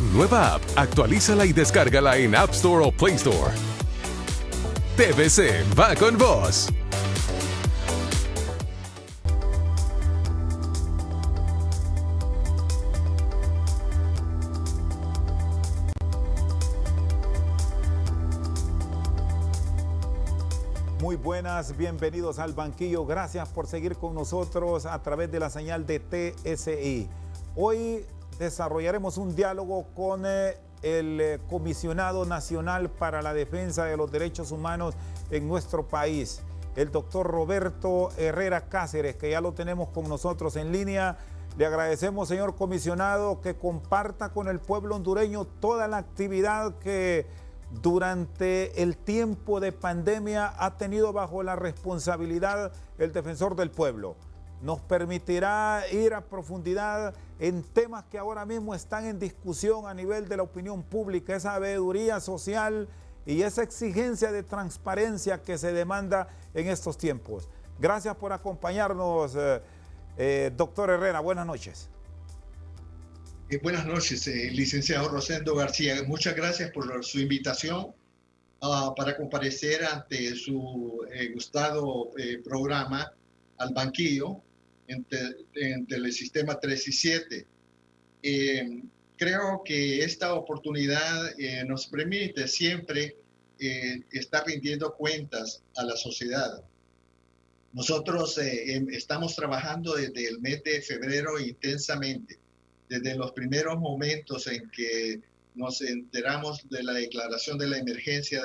Nueva app. Actualízala y descárgala en App Store o Play Store. TVC va con vos. Muy buenas, bienvenidos al banquillo. Gracias por seguir con nosotros a través de la señal de TSI. Hoy desarrollaremos un diálogo con el Comisionado Nacional para la Defensa de los Derechos Humanos en nuestro país, el doctor Roberto Herrera Cáceres, que ya lo tenemos con nosotros en línea. Le agradecemos, señor comisionado, que comparta con el pueblo hondureño toda la actividad que durante el tiempo de pandemia ha tenido bajo la responsabilidad el defensor del pueblo. Nos permitirá ir a profundidad en temas que ahora mismo están en discusión a nivel de la opinión pública, esa sabiduría social y esa exigencia de transparencia que se demanda en estos tiempos. Gracias por acompañarnos, doctor Herrera. Buenas noches. Buenas noches, licenciado Rosendo García. Muchas gracias por su invitación para comparecer ante su gustado programa Al Banquillo entre el sistema 3 y 7. Creo que esta oportunidad nos permite siempre estar rindiendo cuentas a la sociedad. Nosotros estamos trabajando desde el mes de febrero intensamente. Desde los primeros momentos en que nos enteramos de la declaración de la emergencia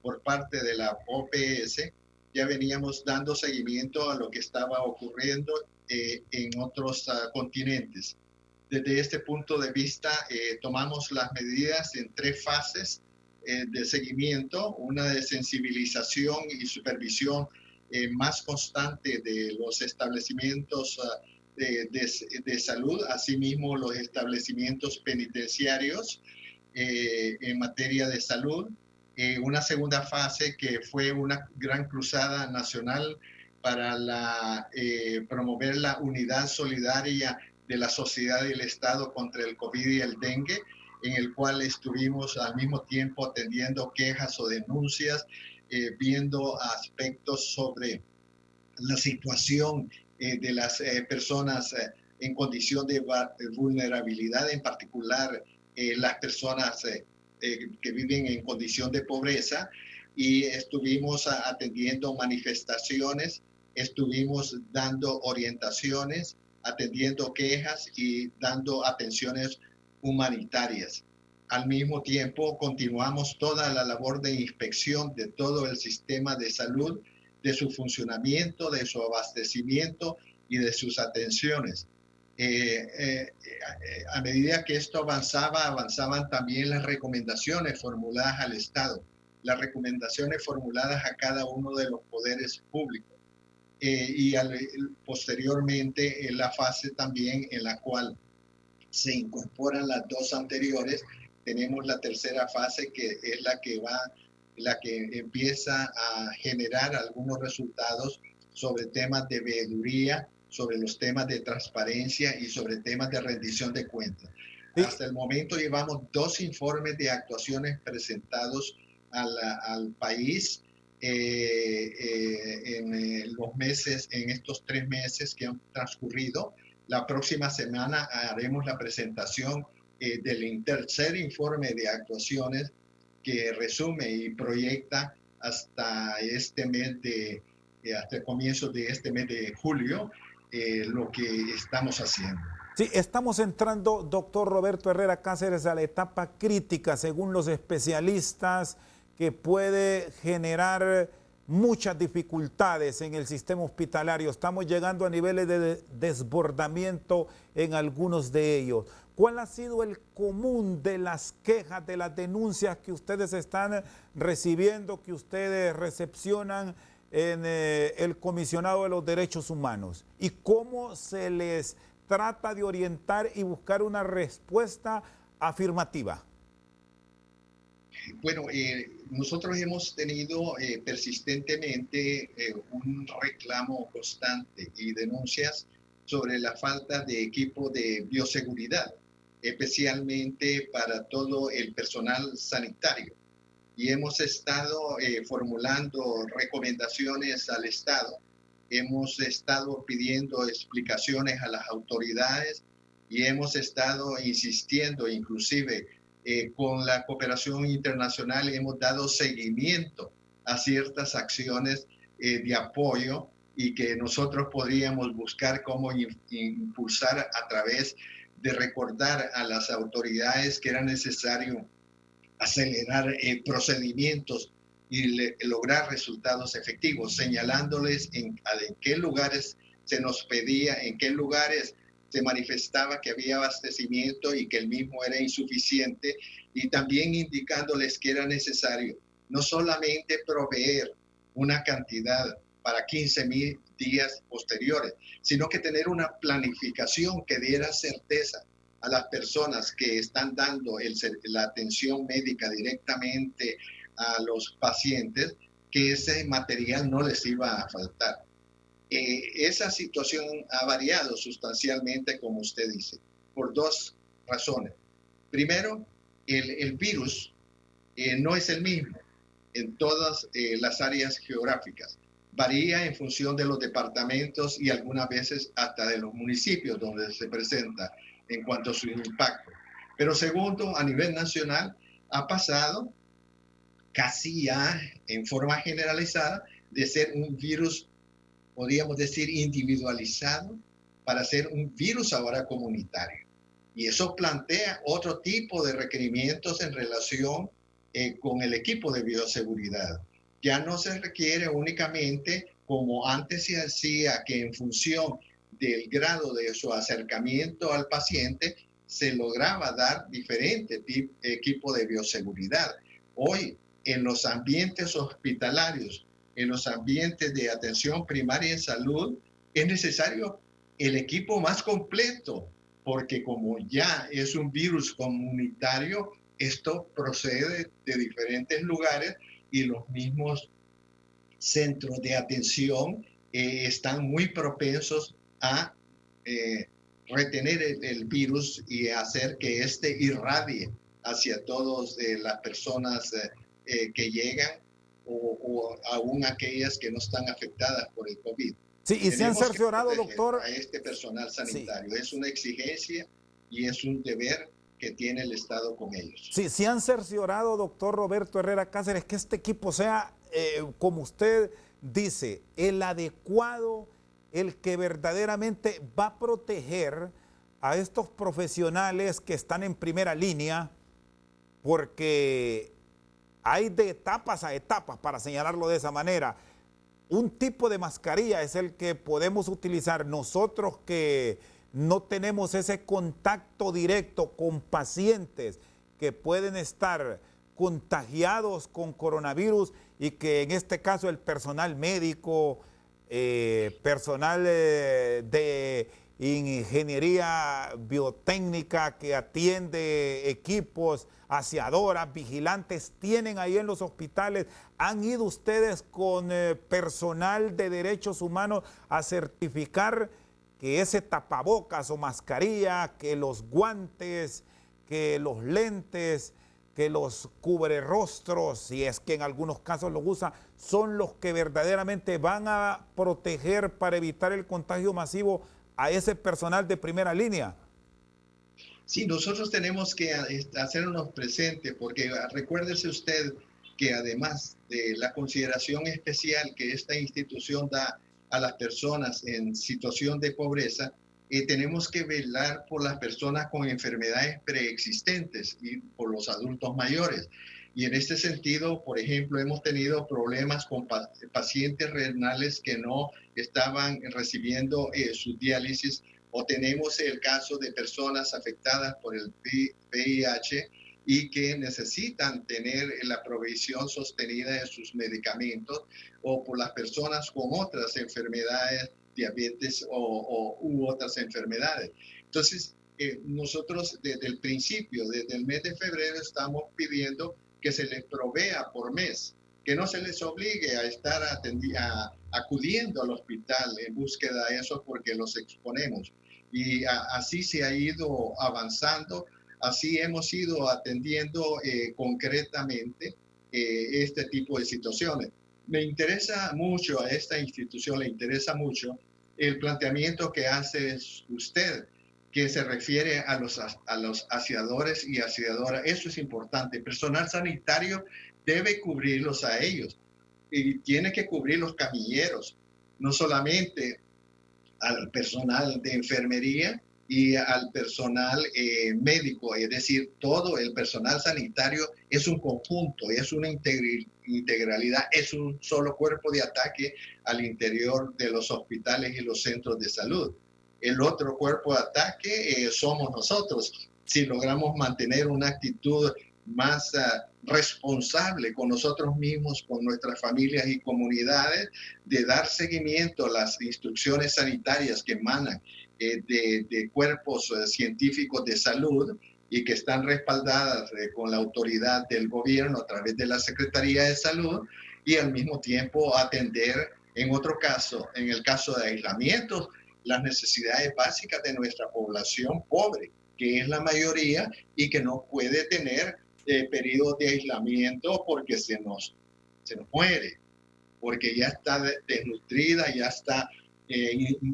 por parte de la OPS, ya veníamos dando seguimiento a lo que estaba ocurriendo en otros continentes. Desde este punto de vista, tomamos las medidas en 3 fases de seguimiento, una de sensibilización y supervisión más constante de los establecimientos de salud, asimismo los establecimientos penitenciarios en materia de salud. Una segunda fase que fue una gran cruzada nacional para promover la unidad solidaria de la sociedad y el Estado contra el COVID y el dengue, en el cual estuvimos al mismo tiempo atendiendo quejas o denuncias, viendo aspectos sobre la situación de las personas en condición de vulnerabilidad, en particular las personas que viven en condición de pobreza, y estuvimos atendiendo manifestaciones, estuvimos dando orientaciones, atendiendo quejas y dando atenciones humanitarias. Al mismo tiempo, continuamos toda la labor de inspección de todo el sistema de salud, de su funcionamiento, de su abastecimiento y de sus atenciones. A medida que esto avanzaban también las recomendaciones formuladas al Estado, las recomendaciones formuladas a cada uno de los poderes públicos. Posteriormente, en la fase también en la cual se incorporan las 2 anteriores, tenemos la tercera fase, que es la que empieza a generar algunos resultados sobre temas de veeduría, sobre los temas de transparencia y sobre temas de rendición de cuentas. Sí. Hasta el momento llevamos 2 informes de actuaciones presentados al país en estos 3 meses que han transcurrido. La próxima semana haremos la presentación del tercer informe de actuaciones que resume y proyecta hasta el comienzo de este mes de julio lo que estamos haciendo. Sí, estamos entrando, doctor Roberto Herrera Cáceres, a la etapa crítica, según los especialistas, que puede generar muchas dificultades en el sistema hospitalario. Estamos llegando a niveles de desbordamiento en algunos de ellos. ¿Cuál ha sido el común de las quejas, de las denuncias que ustedes están recibiendo, que ustedes recepcionan en el Comisionado de los Derechos Humanos? ¿Y cómo se les trata de orientar y buscar una respuesta afirmativa? Bueno, nosotros hemos tenido persistentemente un reclamo constante y denuncias sobre la falta de equipo de bioseguridad. especialmente para todo el personal sanitario. Y hemos estado formulando recomendaciones al Estado. Hemos estado pidiendo explicaciones a las autoridades y hemos estado insistiendo, inclusive con la cooperación internacional, hemos dado seguimiento a ciertas acciones de apoyo y que nosotros podríamos buscar cómo impulsar a través de recordar a las autoridades que era necesario acelerar procedimientos y lograr resultados efectivos, señalándoles en qué lugares se nos pedía, en qué lugares se manifestaba que había abastecimiento y que el mismo era insuficiente, y también indicándoles que era necesario no solamente proveer una cantidad para 15,000 días posteriores, sino que tener una planificación que diera certeza a las personas que están dando la atención médica directamente a los pacientes, que ese material no les iba a faltar. Esa situación ha variado sustancialmente, como usted dice, por dos razones. Primero, el virus no es el mismo en todas las áreas geográficas. Varía en función de los departamentos y algunas veces hasta de los municipios donde se presenta en cuanto a su impacto. Pero segundo, a nivel nacional ha pasado casi ya en forma generalizada de ser un virus, podríamos decir, individualizado, para ser un virus ahora comunitario. Y eso plantea otro tipo de requerimientos en relación con el equipo de bioseguridad. Ya no se requiere únicamente, como antes se hacía, que en función del grado de su acercamiento al paciente se lograba dar diferente equipo de bioseguridad. Hoy, en los ambientes hospitalarios, en los ambientes de atención primaria en salud, es necesario el equipo más completo, porque como ya es un virus comunitario, esto procede de diferentes lugares y los mismos centros de atención están muy propensos a retener el virus y hacer que éste irradie hacia todas las personas que llegan o aún aquellas que no están afectadas por el COVID. Sí, y se han cerciorado, doctor, a este personal sanitario. Sí. Es una exigencia y es un deber que tiene el Estado con ellos. Sí, se han cerciorado, doctor Roberto Herrera Cáceres, que este equipo sea, como usted dice, el adecuado, el que verdaderamente va a proteger a estos profesionales que están en primera línea, porque hay de etapas a etapas, para señalarlo de esa manera. Un tipo de mascarilla es el que podemos utilizar nosotros que no tenemos ese contacto directo con pacientes que pueden estar contagiados con coronavirus y que en este caso el personal médico, personal de ingeniería biotécnica que atiende equipos, aseadoras, vigilantes, tienen ahí en los hospitales. ¿Han ido ustedes con personal de derechos humanos a certificar que ese tapabocas o mascarilla, que los guantes, que los lentes, que los cubrerrostros, si es que en algunos casos los usan, son los que verdaderamente van a proteger para evitar el contagio masivo a ese personal de primera línea? Sí, nosotros tenemos que hacernos presentes, porque recuérdese usted que además de la consideración especial que esta institución da a las personas en situación de pobreza, tenemos que velar por las personas con enfermedades preexistentes y por los adultos mayores. Y en este sentido, por ejemplo, hemos tenido problemas con pacientes renales que no estaban recibiendo su diálisis, o tenemos el caso de personas afectadas por el VIH y que necesitan tener la provisión sostenida de sus medicamentos, o por las personas con otras enfermedades, diabetes u otras enfermedades. Entonces, nosotros desde el principio, desde el mes de febrero, estamos pidiendo que se les provea por mes, que no se les obligue a estar acudiendo al hospital en búsqueda de eso porque los exponemos. Y así se ha ido avanzando así hemos ido atendiendo concretamente este tipo de situaciones. Me interesa mucho, a esta institución le interesa mucho el planteamiento que hace usted, que se refiere a los aseadores y aseadoras. Eso es importante. El personal sanitario debe cubrirlos a ellos y tiene que cubrir los camilleros, no solamente al personal de enfermería y al personal médico, es decir, todo el personal sanitario es un conjunto, es una integralidad, es un solo cuerpo de ataque al interior de los hospitales y los centros de salud. El otro cuerpo de ataque somos nosotros. Si logramos mantener una actitud más responsable con nosotros mismos, con nuestras familias y comunidades, de dar seguimiento a las instrucciones sanitarias que emanan de cuerpos científicos de salud y que están respaldadas con la autoridad del gobierno a través de la Secretaría de Salud, y al mismo tiempo atender, en otro caso, en el caso de aislamientos, las necesidades básicas de nuestra población pobre, que es la mayoría y que no puede tener periodos de aislamiento porque se nos muere, porque ya está desnutrida, ya está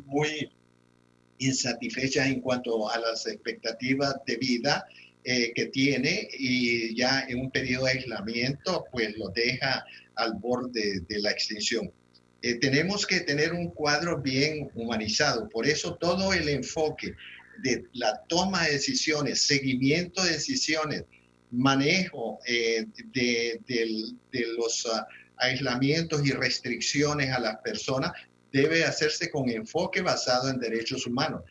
muy insatisfecha en cuanto a las expectativas de vida que tiene, y ya en un periodo de aislamiento pues lo deja al borde de la extinción. Tenemos que tener un cuadro bien humanizado, por eso todo el enfoque de la toma de decisiones, seguimiento de decisiones, manejo de los aislamientos y restricciones a las personas debe hacerse con enfoque basado en derechos humanos.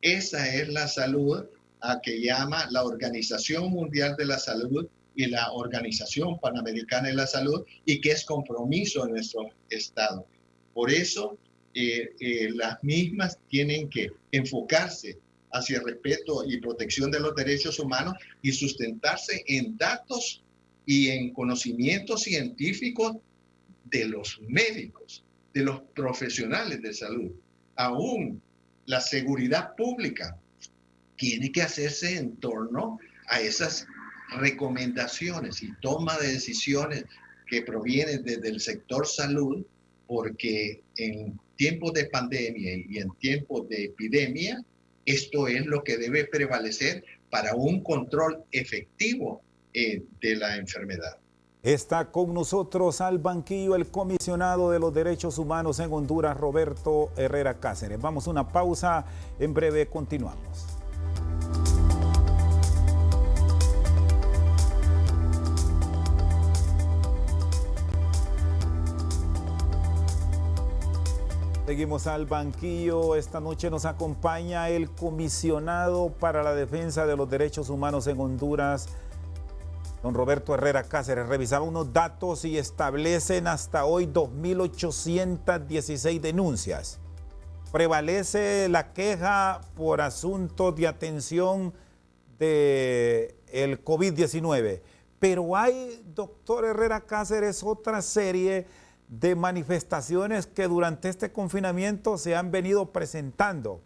Esa es la salud a que llama la Organización Mundial de la Salud y la Organización Panamericana de la Salud, y que es compromiso de nuestro Estado. Por eso las mismas tienen que enfocarse hacia el respeto y protección de los derechos humanos y sustentarse en datos y en conocimientos científicos de los médicos, de los profesionales de salud. Aún la seguridad pública tiene que hacerse en torno a esas recomendaciones y toma de decisiones que provienen desde el sector salud, porque en tiempos de pandemia y en tiempos de epidemia, esto es lo que debe prevalecer para un control efectivo de la enfermedad. Está con nosotros al banquillo el comisionado de los derechos humanos en Honduras, Roberto Herrera Cáceres. Vamos a una pausa, en breve continuamos. Seguimos al banquillo. Esta noche nos acompaña el comisionado para la defensa de los derechos humanos en Honduras, don Roberto Herrera Cáceres. Revisaba unos datos y establecen hasta hoy 2.816 denuncias. Prevalece la queja por asuntos de atención del COVID-19. Pero hay, doctor Herrera Cáceres, otra serie de manifestaciones que durante este confinamiento se han venido presentando.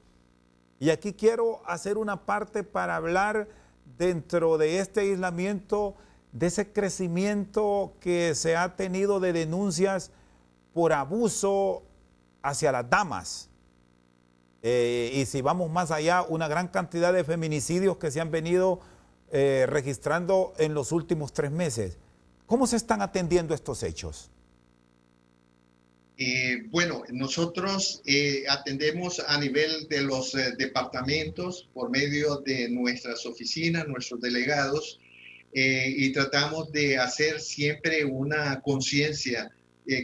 Y aquí quiero hacer una parte para hablar dentro de este aislamiento de ese crecimiento que se ha tenido de denuncias por abuso hacia las damas. Y si vamos más allá, una gran cantidad de feminicidios que se han venido registrando en los últimos 3 meses. ¿Cómo se están atendiendo estos hechos? Bueno, nosotros atendemos a nivel de los departamentos por medio de nuestras oficinas, nuestros delegados, y tratamos de hacer siempre una conciencia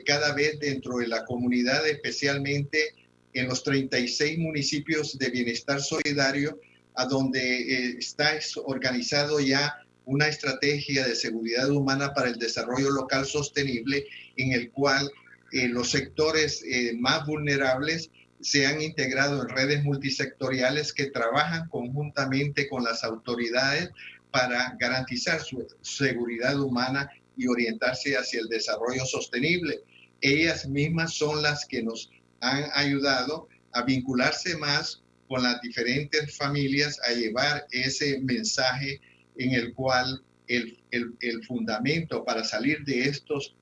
cada vez dentro de la comunidad, especialmente en los 36 municipios de bienestar solidario, a donde está organizado ya una estrategia de seguridad humana para el desarrollo local sostenible, en el cual los sectores más vulnerables se han integrado en redes multisectoriales que trabajan conjuntamente con las autoridades para garantizar su seguridad humana y orientarse hacia el desarrollo sostenible. Ellas mismas son las que nos han ayudado a vincularse más con las diferentes familias, a llevar ese mensaje en el cual el fundamento para salir de estos,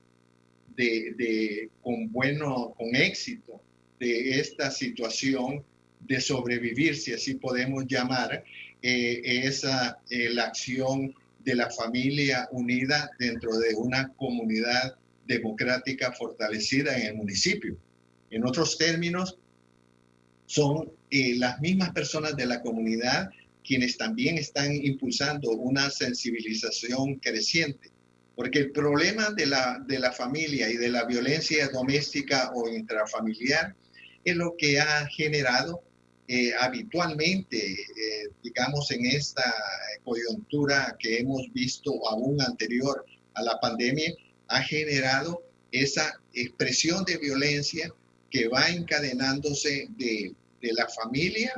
con éxito, de esta situación de sobrevivir, si así podemos llamar, es la acción de la familia unida dentro de una comunidad democrática fortalecida en el municipio. En otros términos, son las mismas personas de la comunidad quienes también están impulsando una sensibilización creciente. Porque el problema de la familia y de la violencia doméstica o intrafamiliar es lo que ha generado habitualmente, digamos, en esta coyuntura que hemos visto aún anterior a la pandemia, ha generado esa expresión de violencia que va encadenándose de la familia,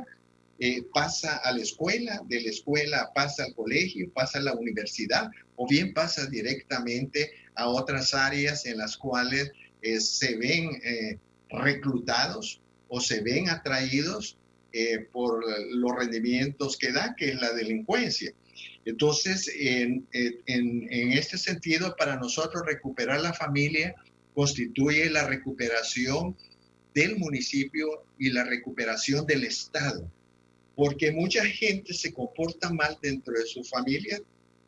pasa a la escuela, de la escuela pasa al colegio, pasa a la universidad, o bien pasa directamente a otras áreas en las cuales se ven reclutados o se ven atraídos por los rendimientos que da, que es la delincuencia. Entonces, en este sentido, para nosotros recuperar la familia constituye la recuperación del municipio y la recuperación del Estado, porque mucha gente se comporta mal dentro de su familia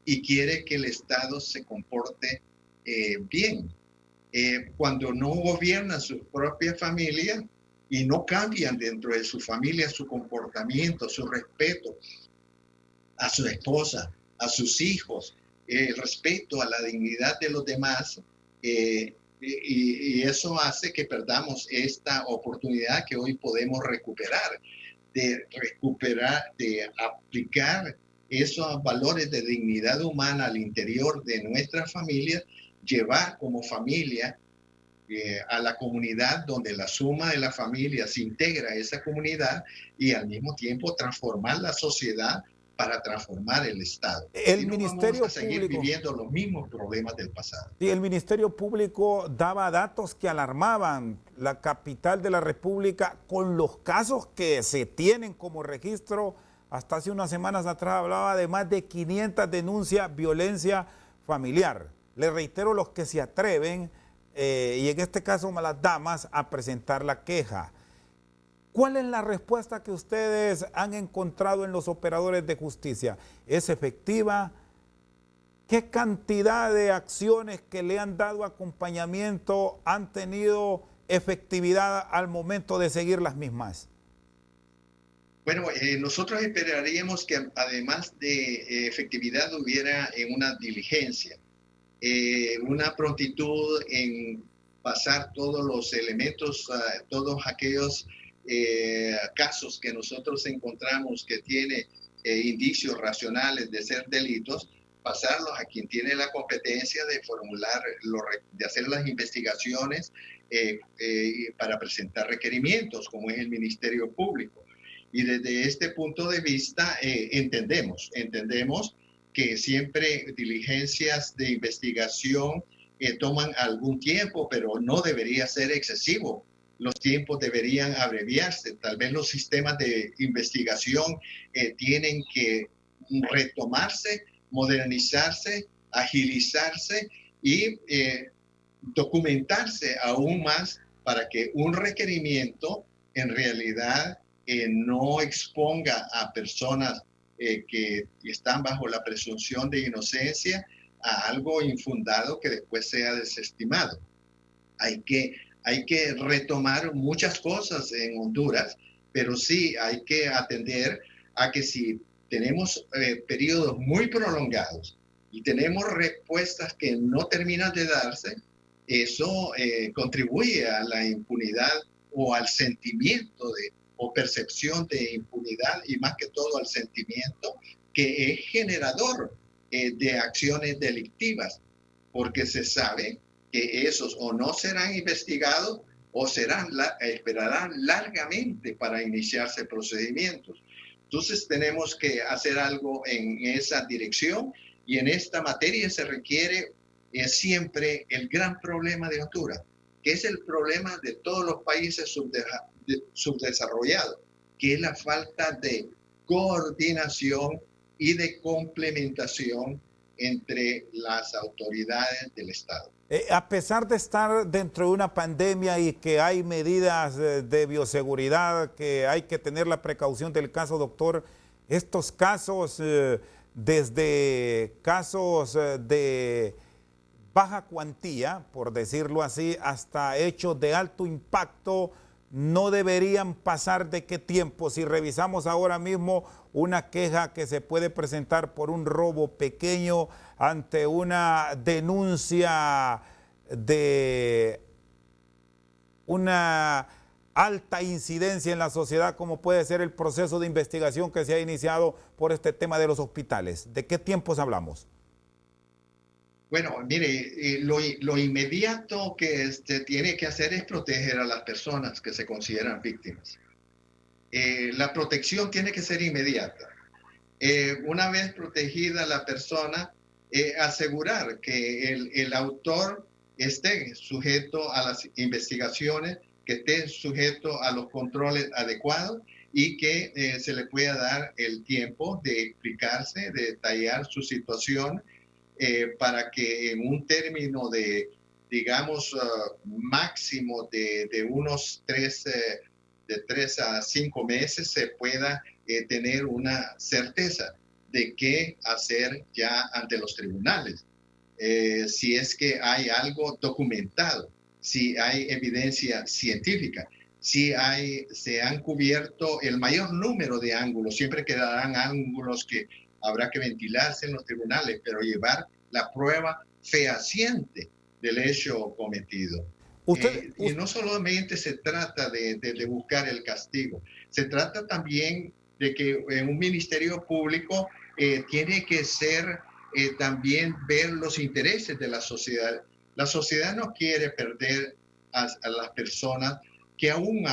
y quiere que el Estado se comporte bien. Cuando no gobiernan su propia familia y no cambian dentro de su familia su comportamiento, su respeto a su esposa, a sus hijos, el respeto a la dignidad de los demás, y eso hace que perdamos esta oportunidad que hoy podemos recuperar, de aplicar esos valores de dignidad humana al interior de nuestras familias, llevar como familia a la comunidad, donde la suma de la familia se integra a esa comunidad, y al mismo tiempo transformar la sociedad para transformar el Estado. El si no, Ministerio vamos a seguir Público, viviendo los mismos problemas del pasado. sí, el Ministerio Público daba datos que alarmaban la capital de la República con los casos que se tienen como registro. Hasta hace unas semanas atrás hablaba de más de 500 denuncias violencia familiar. Les reitero, los que se atreven, y en este caso las damas, a presentar la queja. ¿Cuál es la respuesta que ustedes han encontrado en los operadores de justicia? ¿Es efectiva? ¿Qué cantidad de acciones que le han dado acompañamiento han tenido efectividad al momento de seguir las mismas? Bueno, nosotros esperaríamos que además de efectividad hubiera una diligencia, una prontitud en pasar todos los elementos, todos aquellos casos que nosotros encontramos que tiene indicios racionales de ser delitos, pasarlos a quien tiene la competencia de formular, de hacer las investigaciones para presentar requerimientos, como es el Ministerio Público. Y desde este punto de vista entendemos que siempre diligencias de investigación toman algún tiempo, pero no debería ser excesivo. Los tiempos deberían abreviarse. Tal vez los sistemas de investigación tienen que retomarse, modernizarse, agilizarse y documentarse aún más para que un requerimiento en realidad no exponga a personas que están bajo la presunción de inocencia a algo infundado que después sea desestimado. Hay que retomar muchas cosas en Honduras, pero sí hay que atender a que si tenemos periodos muy prolongados y tenemos respuestas que no terminan de darse, eso contribuye a la impunidad o al sentimiento o percepción de impunidad, y más que todo al sentimiento que es generador de acciones delictivas, porque se sabe que esos o no serán investigados o esperarán largamente para iniciarse procedimientos. Entonces tenemos que hacer algo en esa dirección, y en esta materia se requiere siempre el gran problema de Honduras, que es el problema de todos los países subdesarrollados, que es la falta de coordinación y de complementación entre las autoridades del Estado. A pesar de estar dentro de una pandemia y que hay medidas de bioseguridad, que hay que tener la precaución del caso, doctor, estos casos, desde casos de baja cuantía, por decirlo así, hasta hechos de alto impacto, no deberían pasar de qué tiempo. Si revisamos ahora mismo una queja que se puede presentar por un robo pequeño ante una denuncia de una alta incidencia en la sociedad, como puede ser el proceso de investigación que se ha iniciado por este tema de los hospitales. ¿De qué tiempos hablamos? Bueno, mire, lo inmediato que se tiene que hacer es proteger a las personas que se consideran víctimas. La protección tiene que ser inmediata. Una vez protegida la persona, asegurar que el autor esté sujeto a las investigaciones, que esté sujeto a los controles adecuados y que se le pueda dar el tiempo de explicarse, de detallar su situación, para que en un término de, digamos, máximo de unos 3 a 5 meses se pueda tener una certeza de qué hacer ya ante los tribunales. Si es que hay algo documentado, si hay evidencia científica, si se han cubierto el mayor número de ángulos. Siempre quedarán ángulos que habrá que ventilarse en los tribunales, pero llevar la prueba fehaciente del hecho cometido. Y no solamente se trata de buscar el castigo, se trata también de que un ministerio público tiene que ser también ver los intereses de la sociedad. La sociedad no quiere perder a las personas que aún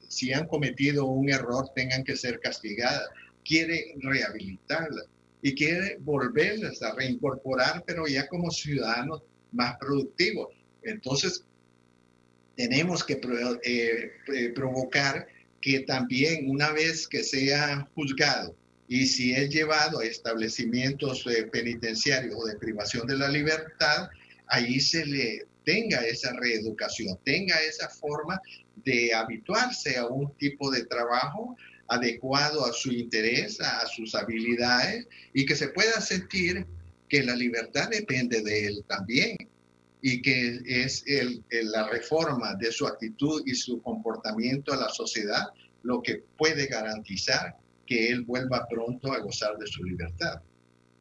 si han cometido un error tengan que ser castigadas. Quiere rehabilitarlas y quiere volverlas a reincorporar, pero ya como ciudadanos más productivos. Entonces, tenemos que provocar que también una vez que sea juzgado y si es llevado a establecimientos penitenciarios o de privación de la libertad, ahí se le tenga esa reeducación, tenga esa forma de habituarse a un tipo de trabajo adecuado a su interés, a sus habilidades, y que se pueda sentir que la libertad depende de él también, y que es la reforma de su actitud y su comportamiento a la sociedad lo que puede garantizar que él vuelva pronto a gozar de su libertad.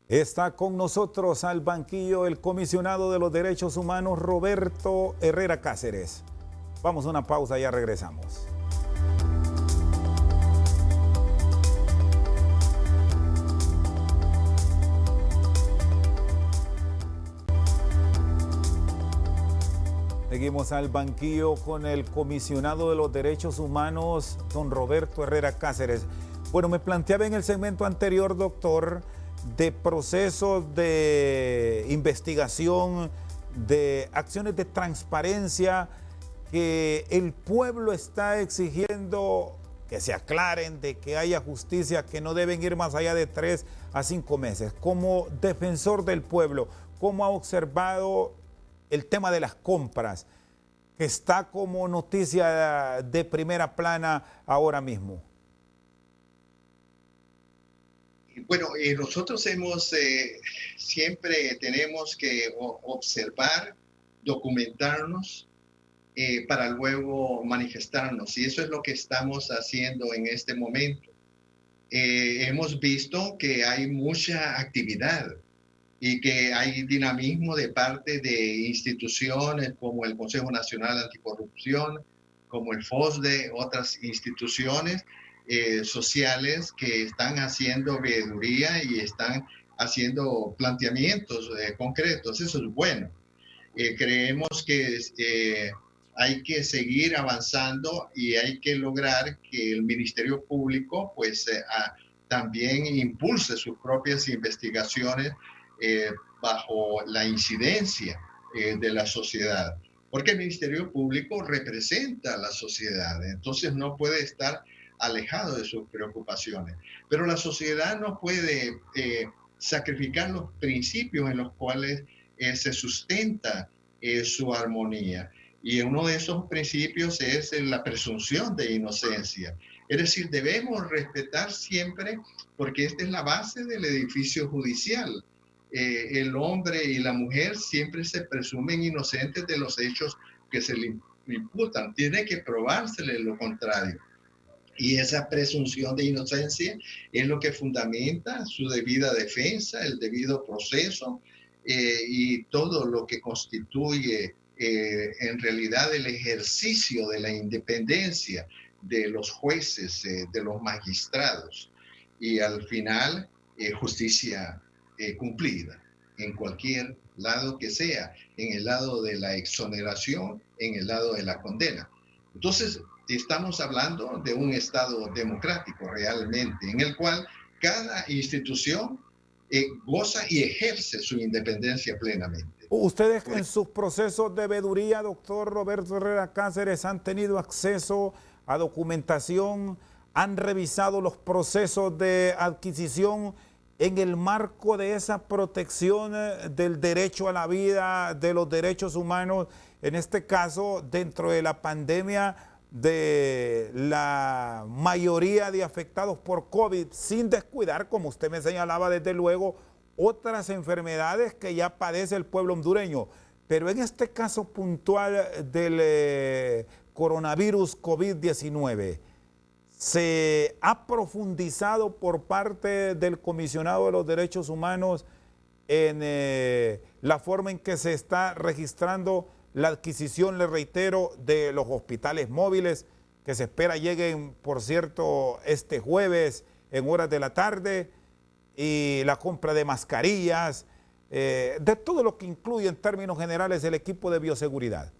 Está con nosotros al banquillo el comisionado de los derechos humanos, Roberto Herrera Cáceres. Vamos a una pausa y ya regresamos. Seguimos al banquillo con el comisionado de los derechos humanos, don Roberto Herrera Cáceres. Bueno, me planteaba en el segmento anterior, doctor, de procesos de investigación, de acciones de transparencia que el pueblo está exigiendo que se aclaren, de que haya justicia, que no deben ir más allá de 3 a 5 meses. Como defensor del pueblo, ¿cómo ha observado el tema de las compras, que está como noticia de primera plana ahora mismo? Bueno, nosotros siempre tenemos que observar, documentarnos para luego manifestarnos, y eso es lo que estamos haciendo en este momento. Hemos visto que hay mucha actividad y que hay dinamismo de parte de instituciones como el Consejo Nacional Anticorrupción, como el FOSDE, otras instituciones sociales que están haciendo veeduría y están haciendo planteamientos concretos. Eso es bueno. Creemos que hay que seguir avanzando y hay que lograr que el Ministerio Público pues también impulse sus propias investigaciones bajo la incidencia de la sociedad, porque el Ministerio Público representa a la sociedad, entonces no puede estar alejado de sus preocupaciones. Pero la sociedad no puede sacrificar los principios en los cuales se sustenta su armonía. Y uno de esos principios es la presunción de inocencia. Es decir, debemos respetar siempre, porque esta es la base del edificio judicial. El hombre y la mujer siempre se presumen inocentes de los hechos que se le imputan. Tiene que probársele lo contrario. Y esa presunción de inocencia es lo que fundamenta su debida defensa, el debido proceso y todo lo que constituye en realidad el ejercicio de la independencia de los jueces, de los magistrados. Y al final, justicia cumplida en cualquier lado que sea, en el lado de la exoneración, en el lado de la condena. Entonces, estamos hablando de un Estado democrático realmente, en el cual cada institución goza y ejerce su independencia plenamente. ¿Ustedes en sus procesos de veeduría, doctor Roberto Herrera Cáceres, han tenido acceso a documentación, han revisado los procesos de adquisición en el marco de esa protección del derecho a la vida, de los derechos humanos, en este caso dentro de la pandemia de la mayoría de afectados por COVID, sin descuidar, como usted me señalaba desde luego, otras enfermedades que ya padece el pueblo hondureño? Pero en este caso puntual del coronavirus COVID-19, ¿se ha profundizado por parte del Comisionado de los Derechos Humanos en la forma en que se está registrando la adquisición, le reitero, de los hospitales móviles que se espera lleguen, por cierto, este jueves en horas de la tarde, y la compra de mascarillas, de todo lo que incluye en términos generales el equipo de bioseguridad?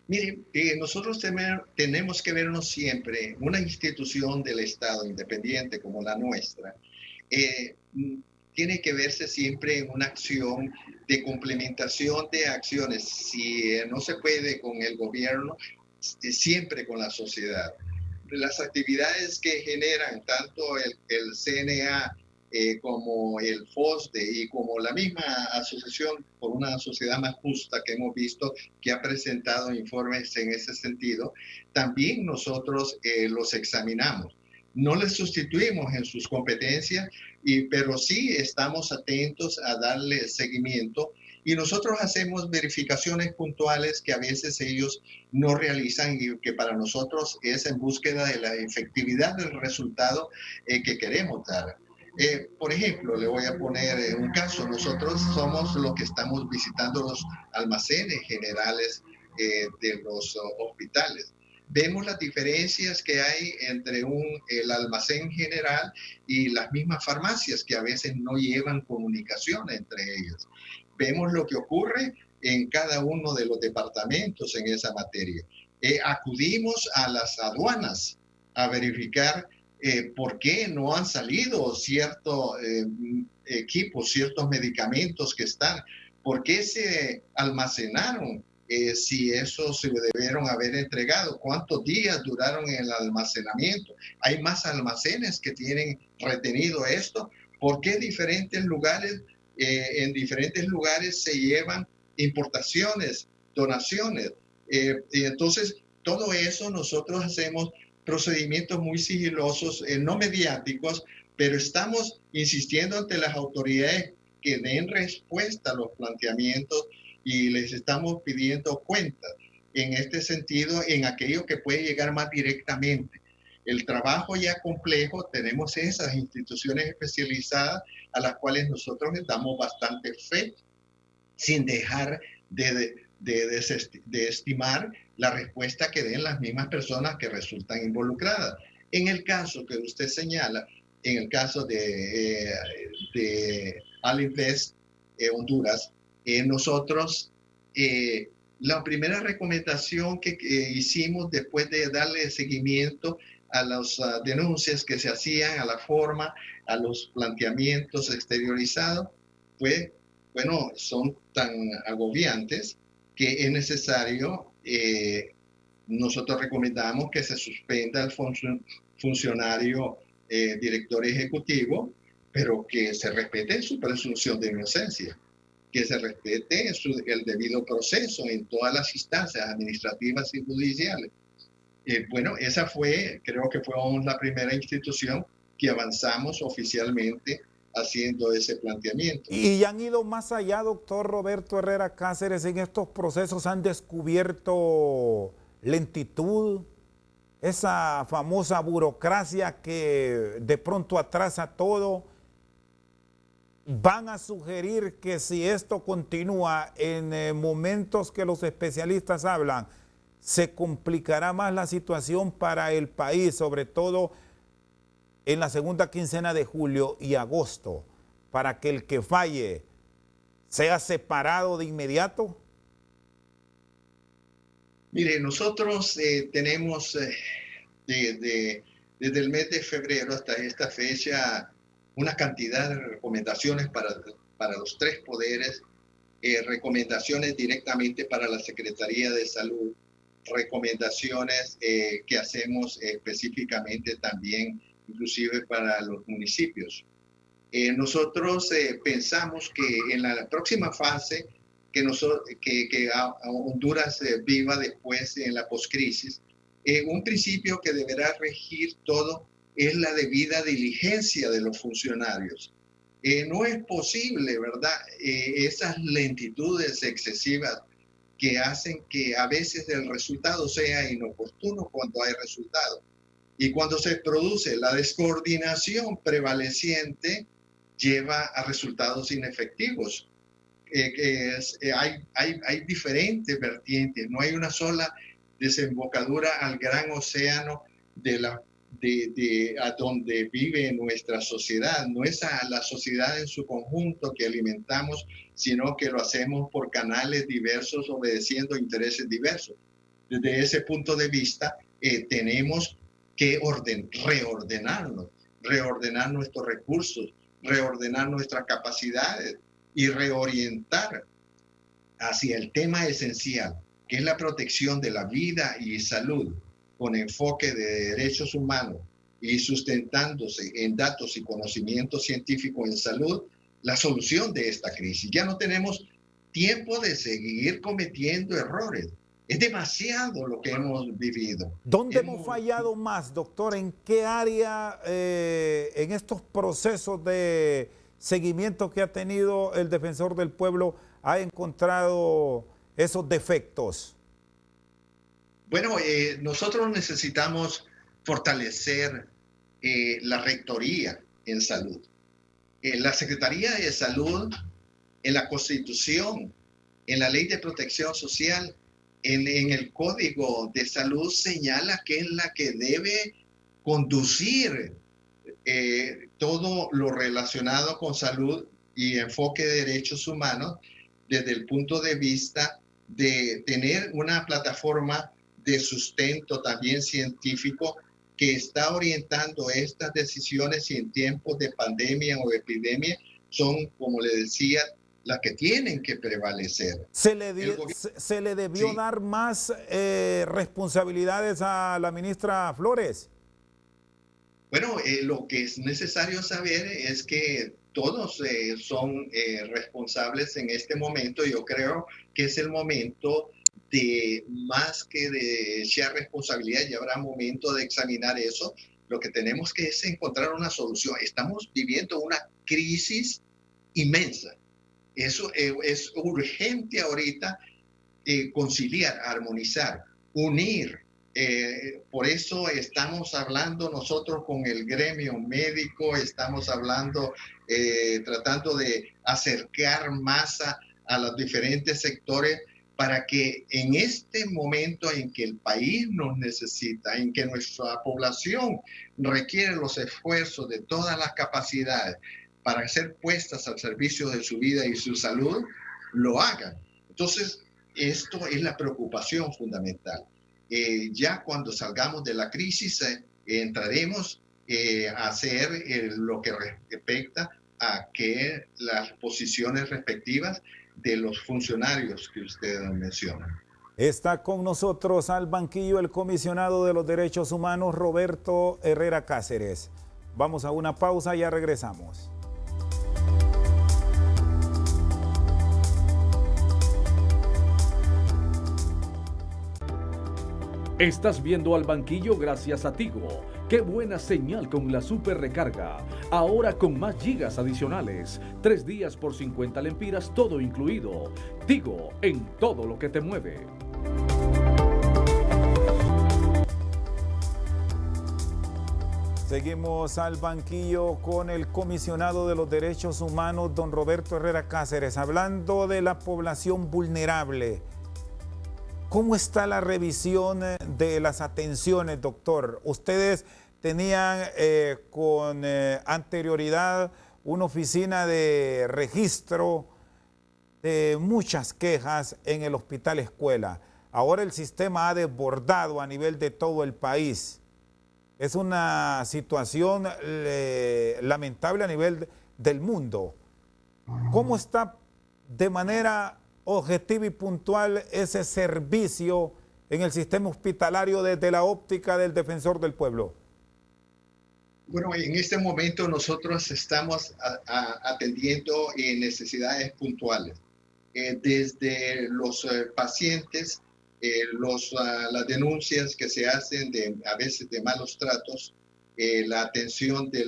Mire, nosotros tenemos que vernos siempre, una institución del Estado independiente como la nuestra, tiene que verse siempre en una acción de complementación de acciones. Si no se puede con el gobierno, siempre con la sociedad. Las actividades que generan tanto el CNA como el FOSDE y como la misma Asociación por una Sociedad Más Justa que hemos visto que ha presentado informes en ese sentido, también nosotros los examinamos. No les sustituimos en sus competencias, pero sí estamos atentos a darle seguimiento, y nosotros hacemos verificaciones puntuales que a veces ellos no realizan y que para nosotros es en búsqueda de la efectividad del resultado que queremos dar. Por ejemplo, le voy a poner un caso. Nosotros somos los que estamos visitando los almacenes generales de los hospitales. Vemos las diferencias que hay entre el almacén general y las mismas farmacias que a veces no llevan comunicación entre ellas. Vemos lo que ocurre en cada uno de los departamentos en esa materia. Acudimos a las aduanas a verificar por qué no han salido ciertos equipos, ciertos medicamentos que están, por qué se almacenaron. Si eso se debieron haber entregado, cuántos días duraron en el almacenamiento. Hay más almacenes que tienen retenido esto. ¿Por qué diferentes lugares, en diferentes lugares se llevan importaciones, donaciones? Y entonces, todo eso nosotros hacemos procedimientos muy sigilosos, no mediáticos, pero estamos insistiendo ante las autoridades que den respuesta a los planteamientos y les estamos pidiendo cuentas en este sentido, en aquello que puede llegar más directamente. El trabajo ya complejo, tenemos esas instituciones especializadas a las cuales nosotros les damos bastante fe, sin dejar de estimar la respuesta que den las mismas personas que resultan involucradas. En el caso que usted señala, en el caso de Alinvest Honduras, nosotros, la primera recomendación que hicimos después de darle seguimiento a las denuncias que se hacían, a la forma, a los planteamientos exteriorizados, fue, son tan agobiantes que es necesario nosotros recomendamos que se suspenda el funcionario director ejecutivo, pero que se respete su presunción de inocencia, que se respete el debido proceso en todas las instancias administrativas y judiciales. Bueno, esa creo que fue la primera institución que avanzamos oficialmente haciendo ese planteamiento. Y han ido más allá, doctor Roberto Herrera Cáceres, en estos procesos han descubierto lentitud, esa famosa burocracia que de pronto atrasa todo. Van a sugerir que si esto continúa en momentos que los especialistas hablan, se complicará más la situación para el país, sobre todo en la segunda quincena de julio y agosto, para que el que falle sea separado de inmediato. Mire, nosotros tenemos desde el mes de febrero hasta esta fecha una cantidad de recomendaciones para los tres poderes, recomendaciones directamente para la Secretaría de Salud, recomendaciones que hacemos específicamente también, inclusive para los municipios. Nosotros pensamos que en la próxima fase que Honduras viva después en la poscrisis, un principio que deberá regir todo es la debida diligencia de los funcionarios. No es posible, ¿verdad? Esas lentitudes excesivas que hacen que a veces el resultado sea inoportuno cuando hay resultado. Y cuando se produce la descoordinación prevaleciente, lleva a resultados inefectivos. Hay diferentes vertientes, no hay una sola desembocadura al gran océano a donde vive nuestra sociedad. No es a la sociedad en su conjunto que alimentamos, sino que lo hacemos por canales diversos, obedeciendo intereses diversos. Desde ese punto de vista, tenemos que reordenar nuestros recursos, reordenar nuestras capacidades y reorientar hacia el tema esencial, que es la protección de la vida y salud, con enfoque de derechos humanos y sustentándose en datos y conocimiento científico en salud, la solución de esta crisis. Ya no tenemos tiempo de seguir cometiendo errores. Es demasiado lo que hemos vivido. ¿Dónde hemos fallado más, doctor? ¿En qué área en estos procesos de seguimiento que ha tenido el defensor del pueblo ha encontrado esos defectos? Bueno, nosotros necesitamos fortalecer la rectoría en salud. La Secretaría de Salud, en la Constitución, en la Ley de Protección Social, en el Código de Salud señala que es la que debe conducir todo lo relacionado con salud y enfoque de derechos humanos desde el punto de vista de tener una plataforma de sustento también científico que está orientando estas decisiones y en tiempos de pandemia o epidemia son, como le decía, las que tienen que prevalecer. ¿Se le debió dar más responsabilidades a la ministra Flores? Bueno, lo que es necesario saber es que todos son responsables en este momento. Yo creo que es el momento de más que de echar responsabilidad, ya habrá momento de examinar eso. Lo que tenemos que es encontrar una solución. Estamos viviendo una crisis inmensa. Eso es urgente ahorita, conciliar, armonizar, unir. Por eso estamos hablando nosotros con el gremio médico, estamos hablando, tratando de acercar más a los diferentes sectores para que en este momento en que el país nos necesita, en que nuestra población requiere los esfuerzos de todas las capacidades para ser puestas al servicio de su vida y su salud, lo hagan. Entonces, esto es la preocupación fundamental. Ya cuando salgamos de la crisis, entraremos a hacer lo que respecta a que las posiciones respectivas de los funcionarios que ustedes mencionan. Está con nosotros al banquillo el comisionado de los derechos humanos, Roberto Herrera Cáceres. Vamos a una pausa y ya regresamos. Estás viendo al banquillo gracias a Tigo. ¡Qué buena señal con la super recarga! Ahora con más gigas adicionales. 3 días por 50 lempiras, todo incluido. Tigo, en todo lo que te mueve. Seguimos al banquillo con el comisionado de los derechos humanos, don Roberto Herrera Cáceres, hablando de la población vulnerable. ¿Cómo está la revisión de las atenciones, doctor? Ustedes tenían con anterioridad una oficina de registro de muchas quejas en el hospital escuela. Ahora el sistema ha desbordado a nivel de todo el país. Es una situación lamentable a nivel del mundo. ¿Cómo está de manera objetiva y puntual ese servicio en el sistema hospitalario desde la óptica del defensor del pueblo? Bueno, en este momento nosotros estamos atendiendo necesidades puntuales. Desde los pacientes, las denuncias que se hacen a veces de malos tratos, la atención de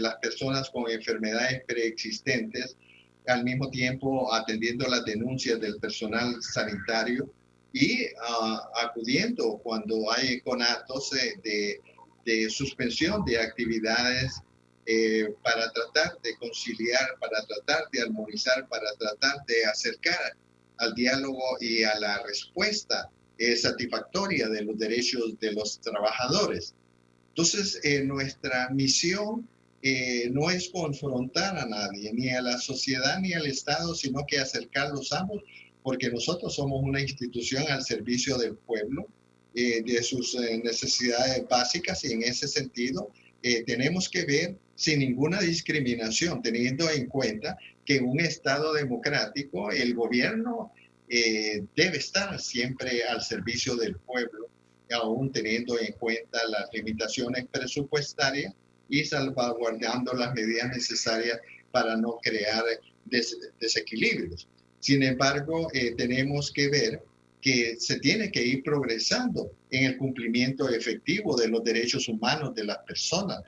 las personas con enfermedades preexistentes, al mismo tiempo atendiendo las denuncias del personal sanitario y acudiendo cuando hay conatos de suspensión de actividades para tratar de conciliar, para tratar de armonizar, para tratar de acercar al diálogo y a la respuesta satisfactoria de los derechos de los trabajadores. Entonces, nuestra misión no es confrontar a nadie, ni a la sociedad ni al Estado, sino que acercarlos ambos, porque nosotros somos una institución al servicio del pueblo, de sus necesidades básicas, y en ese sentido tenemos que ver sin ninguna discriminación, teniendo en cuenta que en un Estado democrático el gobierno debe estar siempre al servicio del pueblo, aún teniendo en cuenta las limitaciones presupuestarias y salvaguardando las medidas necesarias para no crear desequilibrios. Sin embargo, tenemos que ver que se tiene que ir progresando en el cumplimiento efectivo de los derechos humanos de las personas,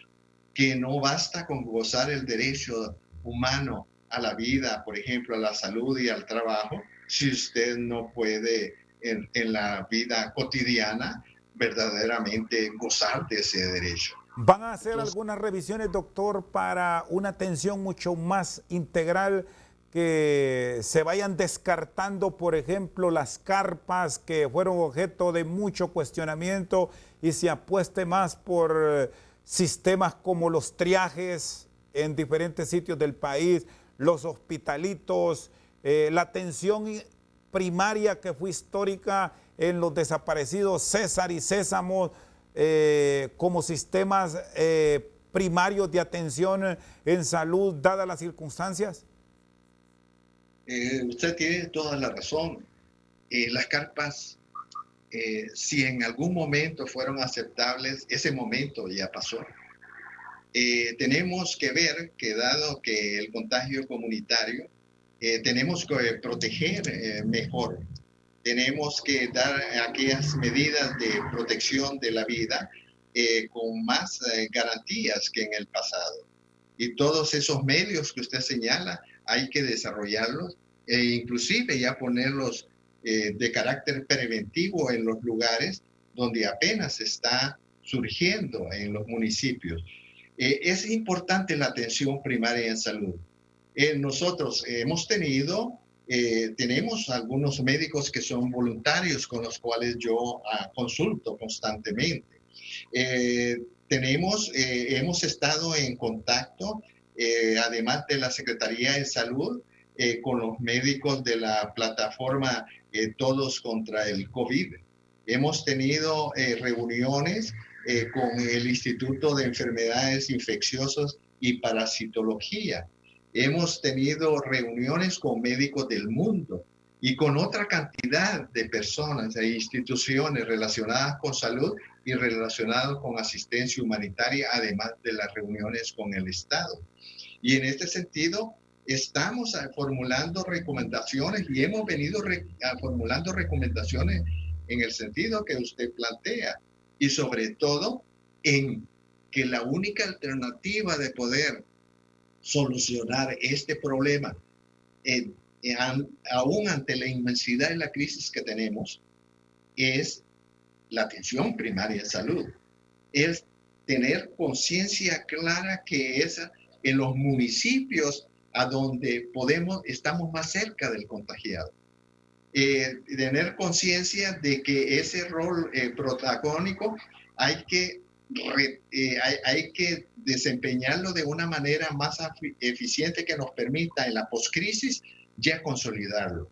que no basta con gozar el derecho humano a la vida, por ejemplo, a la salud y al trabajo, si usted no puede en la vida cotidiana verdaderamente gozar de ese derecho. ¿Van a hacer algunas revisiones, doctor, para una atención mucho más integral, que se vayan descartando, por ejemplo, las carpas que fueron objeto de mucho cuestionamiento y se apueste más por sistemas como los triajes en diferentes sitios del país, los hospitalitos, la atención primaria que fue histórica en los desaparecidos César y Sésamo, como sistemas primarios de atención en salud, dadas las circunstancias? Usted tiene toda la razón. Las carpas, si en algún momento fueron aceptables, ese momento ya pasó. Tenemos que ver que, dado que el contagio comunitario, tenemos que proteger mejor. Tenemos que dar aquellas medidas de protección de la vida con más garantías que en el pasado. Y todos esos medios que usted señala hay que desarrollarlos e inclusive ya ponerlos de carácter preventivo en los lugares donde apenas está surgiendo en los municipios. Es importante la atención primaria en salud. Nosotros tenemos algunos médicos que son voluntarios con los cuales yo consulto constantemente. Hemos estado en contacto, además de la Secretaría de Salud, con los médicos de la plataforma Todos contra el COVID. Hemos tenido reuniones con el Instituto de Enfermedades Infecciosas y Parasitología. Hemos tenido reuniones con médicos del mundo y con otra cantidad de personas e instituciones relacionadas con salud y relacionadas con asistencia humanitaria, además de las reuniones con el Estado. Y en este sentido, estamos formulando recomendaciones y hemos venido formulando recomendaciones en el sentido que usted plantea, y sobre todo en que la única alternativa de poder solucionar este problema, aún ante la inmensidad de la crisis que tenemos, es la atención primaria de salud. Es tener conciencia clara que es en los municipios a donde estamos más cerca del contagiado. Tener conciencia de que ese rol protagónico hay que desempeñarlo de una manera más eficiente que nos permita en la poscrisis ya consolidarlo.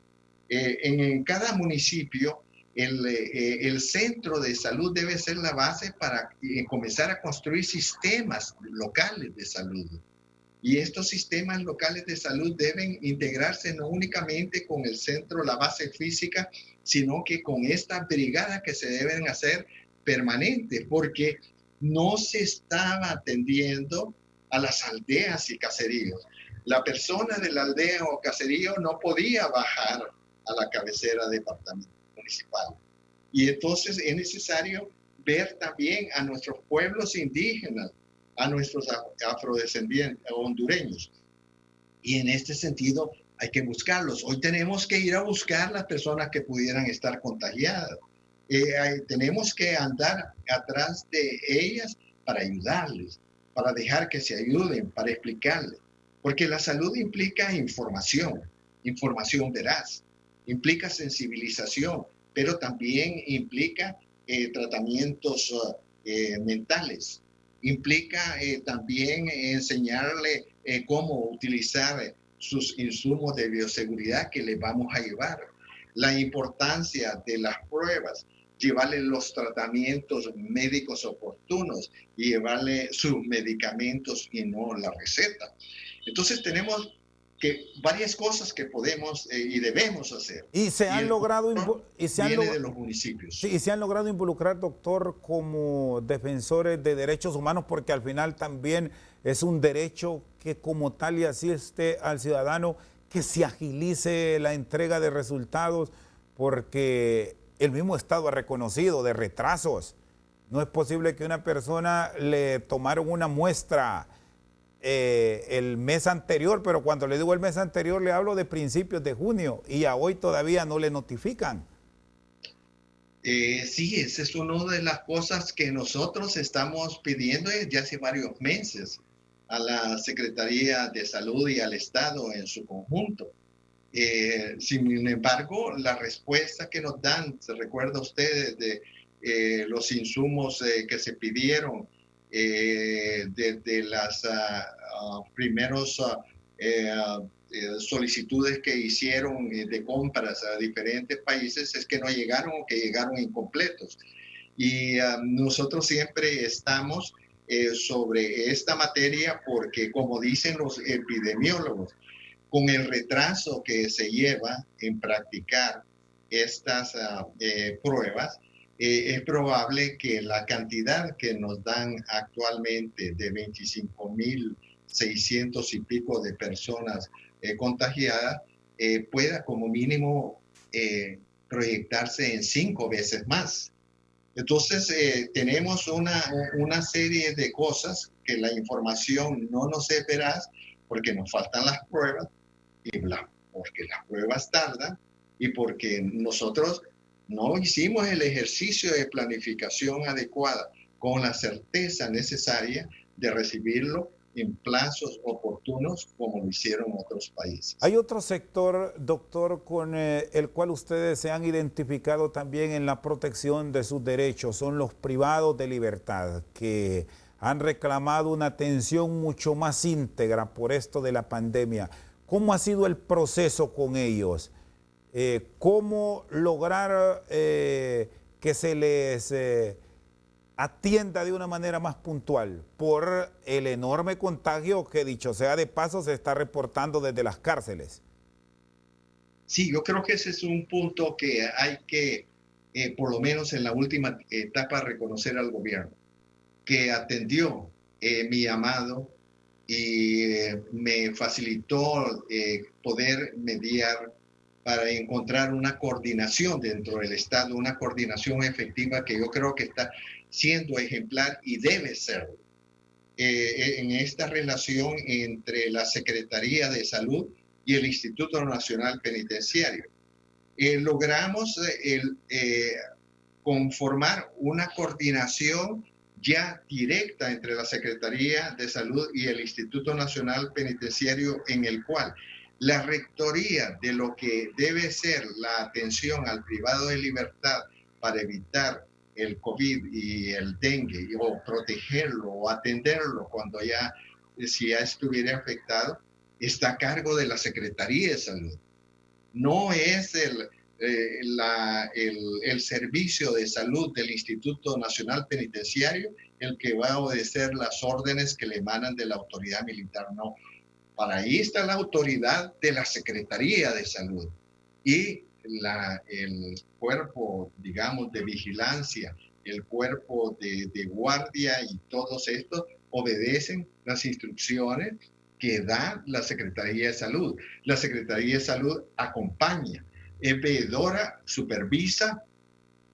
En cada municipio, el centro de salud debe ser la base para comenzar a construir sistemas locales de salud. Y estos sistemas locales de salud deben integrarse no únicamente con el centro, la base física, sino que con esta brigada que se deben hacer permanentes, porque no se estaba atendiendo a las aldeas y caseríos. La persona de la aldea o caserío no podía bajar a la cabecera departamental municipal. Y entonces es necesario ver también a nuestros pueblos indígenas, a nuestros afrodescendientes hondureños. Y en este sentido hay que buscarlos. Hoy tenemos que ir a buscar las personas que pudieran estar contagiadas. Tenemos que andar atrás de ellas para ayudarles, para dejar que se ayuden, para explicarles. Porque la salud implica información veraz, implica sensibilización, pero también implica tratamientos mentales. Implica también enseñarle cómo utilizar sus insumos de bioseguridad que les vamos a llevar. La importancia de las pruebas, llevarle los tratamientos médicos oportunos y llevarle sus medicamentos y no la receta. Entonces tenemos varias cosas que podemos y debemos hacer. Y se han logrado de los municipios. Sí, y se han logrado involucrar, doctor, como defensores de derechos humanos, porque al final también es un derecho que como tal y asiste al ciudadano que se agilice la entrega de resultados, porque el mismo Estado ha reconocido de retrasos. No es posible que una persona le tomaron una muestra el mes anterior, pero cuando le digo el mes anterior le hablo de principios de junio y a hoy todavía no le notifican. Sí, esa es una de las cosas que nosotros estamos pidiendo ya hace varios meses a la Secretaría de Salud y al Estado en su conjunto. Sin embargo, la respuesta que nos dan, se recuerda ustedes de los insumos que se pidieron desde las primeros solicitudes que hicieron de compras a diferentes países, es que no llegaron o que llegaron incompletos. Y nosotros siempre estamos sobre esta materia porque, como dicen los epidemiólogos, con el retraso que se lleva en practicar estas pruebas, es probable que la cantidad que nos dan actualmente de 25.600 y pico de personas contagiadas pueda como mínimo proyectarse en 5 veces más. Entonces tenemos una serie de cosas que la información no nos es veraz porque nos faltan las pruebas, porque las pruebas tardan y porque nosotros no hicimos el ejercicio de planificación adecuada con la certeza necesaria de recibirlo en plazos oportunos como lo hicieron otros países. Hay otro sector, doctor, con el cual ustedes se han identificado también en la protección de sus derechos, son los privados de libertad, que han reclamado una atención mucho más íntegra por esto de la pandemia. ¿Cómo ha sido el proceso con ellos? ¿Cómo lograr que se les atienda de una manera más puntual por el enorme contagio que, dicho sea de paso, se está reportando desde las cárceles? Sí, yo creo que ese es un punto que hay que, por lo menos en la última etapa, reconocer al gobierno, que atendió mi llamado y me facilitó poder mediar para encontrar una coordinación dentro del Estado, una coordinación efectiva que yo creo que está siendo ejemplar y debe serlo. En esta relación entre la Secretaría de Salud y el Instituto Nacional Penitenciario. Logramos conformar una coordinación ya directa entre la Secretaría de Salud y el Instituto Nacional Penitenciario, en el cual la rectoría de lo que debe ser la atención al privado de libertad para evitar el COVID y el dengue, o protegerlo o atenderlo cuando si ya estuviera afectado, está a cargo de la Secretaría de Salud. No es el servicio de salud del Instituto Nacional Penitenciario el que va a obedecer las órdenes que le emanan de la autoridad militar, no. Para ahí está la autoridad de la Secretaría de Salud y el cuerpo, digamos, de vigilancia, el cuerpo de guardia y todos estos obedecen las instrucciones que da la Secretaría de Salud. La Secretaría de Salud acompaña, es veedora, supervisa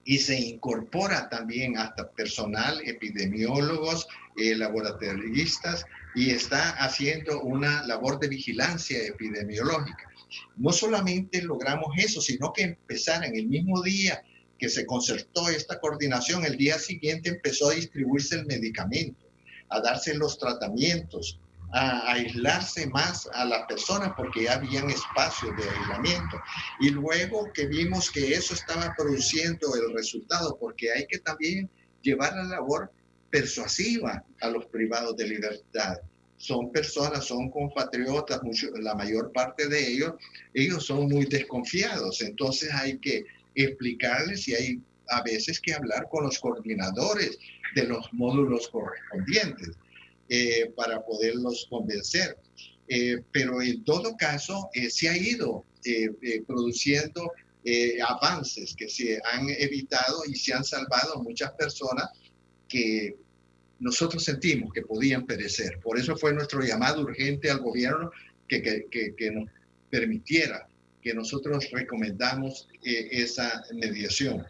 y se incorpora también hasta personal, epidemiólogos, laboratoristas, y está haciendo una labor de vigilancia epidemiológica. No solamente logramos eso, sino que empezar en el mismo día que se concertó esta coordinación, el día siguiente empezó a distribuirse el medicamento, a darse los tratamientos, a aislarse más a las personas porque ya habían espacios de aislamiento. Y luego que vimos que eso estaba produciendo el resultado, porque hay que también llevar la labor persuasiva a los privados de libertad. Son personas, son compatriotas, la mayor parte de ellos son muy desconfiados, entonces hay que explicarles y hay a veces que hablar con los coordinadores de los módulos correspondientes para poderlos convencer. Pero en todo caso se ha ido produciendo avances que se han evitado y se han salvado muchas personas que nosotros sentimos que podían perecer. Por eso fue nuestro llamado urgente al gobierno que nos permitiera, que nosotros recomendamos esa mediación.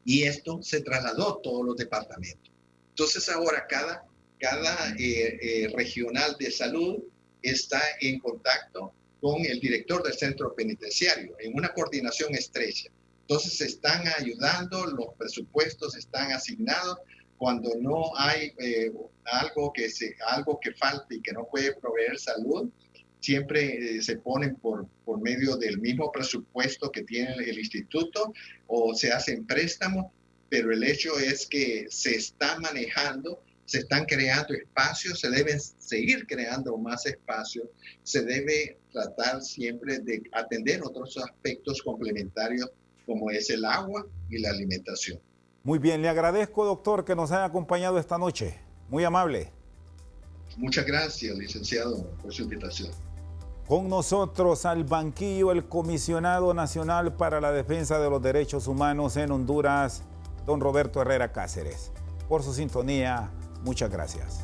Y esto se trasladó a todos los departamentos. Entonces ahora cada regional de salud está en contacto con el director del centro penitenciario en una coordinación estrecha. Entonces se están ayudando, los presupuestos están asignados. Cuando no hay algo que falte y que no puede proveer salud, siempre se ponen por medio del mismo presupuesto que tiene el instituto o se hacen préstamos, pero el hecho es que se está manejando, se están creando espacios, se deben seguir creando más espacios, se debe tratar siempre de atender otros aspectos complementarios como es el agua y la alimentación. Muy bien, le agradezco, doctor, que nos haya acompañado esta noche. Muy amable. Muchas gracias, licenciado, por su invitación. Con nosotros al banquillo el comisionado nacional para la defensa de los derechos humanos en Honduras, don Roberto Herrera Cáceres. Por su sintonía, muchas gracias.